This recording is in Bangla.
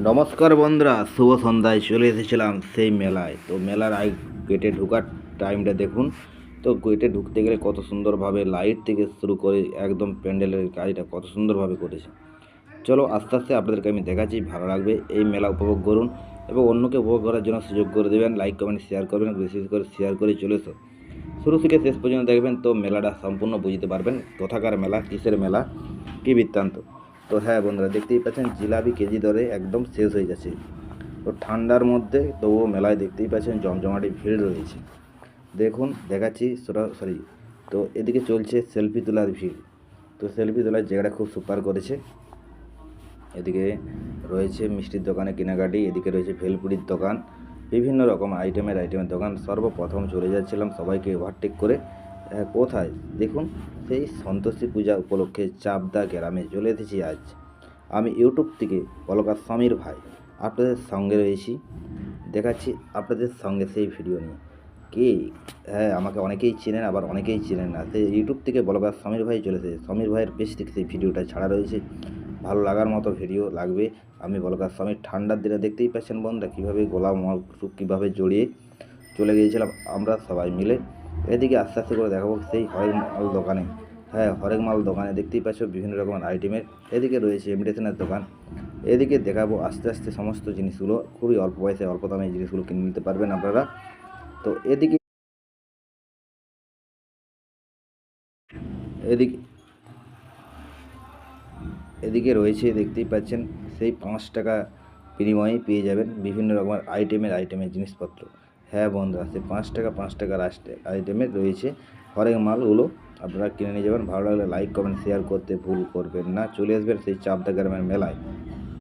নমস্কার বন্ধুরা, শুভ সন্ধ্যায় চলে এসেছিলাম সেই মেলায়। তো মেলার গেটে ঢোকার টাইমটা দেখুন। তো গেটে ঢুকতে গেলে কত সুন্দরভাবে লাইট থেকে শুরু করে একদম প্যান্ডেলের কাজটা কত সুন্দরভাবে করেছে। চলো আস্তে আস্তে আপনাদেরকে আমি দেখাচ্ছি, ভালো লাগবে। এই মেলা উপভোগ করুন এবং অন্যকে উপভোগ করার জন্য সুযোগ করে দেবেন। লাইক কমেন্ট শেয়ার করবেন, বিশেষ করে শেয়ার করে চলে এসো, শুরু থেকে শেষ পর্যন্ত দেখবেন। তো মেলাটা সম্পূর্ণ বুঝতে পারবেন কোথাকার মেলা, কিসের মেলা, কী বৃত্তান্ত। তো হ্যাঁ বন্ধুরা, দেখতেই পাচ্ছেন জিলাপি কেজি দরে একদম শেষ হয়ে যাচ্ছে। তো ঠান্ডার মধ্যে তবুও মেলায় দেখতেই পাচ্ছেন জমজমাটি ভিড় রয়েছে। দেখুন দেখাচ্ছি সরাসরি। তো এদিকে চলছে সেলফি তোলার ভিড়। তো সেলফি তোলার জায়গাটা খুব সুপার করেছে। এদিকে রয়েছে মিষ্টির দোকানে কেনাকাটি, এদিকে রয়েছে ভেলপুরির দোকান, বিভিন্ন রকম আইটেমের দোকান। সর্বপ্রথম চলে যাচ্ছিলাম সবাইকে ওভারটেক করে। কোথায় দেখুন, সেই সন্তোষী পূজা উপলক্ষে চাপদা গ্রামে চলে এসেছি আজ। আমি ইউটিউব থেকে অলকা স্বামীর ভাই আপনাদের সঙ্গে রয়েছি, দেখাচ্ছি আপনাদের সঙ্গে সেই ভিডিও নিয়ে। কে, হ্যাঁ আমাকে অনেকেই চেনেন, আবার অনেকেই চেনেন না। সেই ইউটিউব থেকে ব্লগার সমীর ভাই চলেছে, সমীর ভাইয়ের পেজ থেকে সেই ভিডিওটা ছাড়া রয়েছে। ভালো লাগার মতো ভিডিও লাগবে। আমি ব্লগার সমীর, ঠান্ডার দিনে দেখতেই পাচ্ছেন বন্ধুরা কীভাবে গোলা মশক কীভাবে জড়িয়ে চলে গিয়েছিলাম আমরা সবাই মিলে। এদিকে আস্তে আস্তে করে দেখাবো সেই হরেক মাল দোকানে। হ্যাঁ, হরেক মাল দোকানে দেখতেই পাচ্ছ বিভিন্ন রকমের আইটেমের। এদিকে রয়েছে ইমিটেশনের দোকান। এদিকে দেখাবো আস্তে আস্তে সমস্ত জিনিসগুলো, খুবই অল্প পয়সায় অল্প দামে এই জিনিসগুলো কিনে নিতে পারবেন আপনারা। তো এদিকে এদিকে এদিকে রয়েছে দেখতেই পাচ্ছেন সেই 5 টাকা বিনিময়ে পেয়ে যাবেন বিভিন্ন রকমের আইটেমের জিনিসপত্র। হ্যাঁ বন্ধুরা, সেই 5 টাকার আইটেমের রয়েছে হরেক মালগুলো, আপনারা কিনে নিয়ে যাবেন। ভালো লাগলে লাইক কমেন্ট শেয়ার করতে ভুল করবেন না। চলে আসবেন সেই চাপদা গ্রামের মেলায়।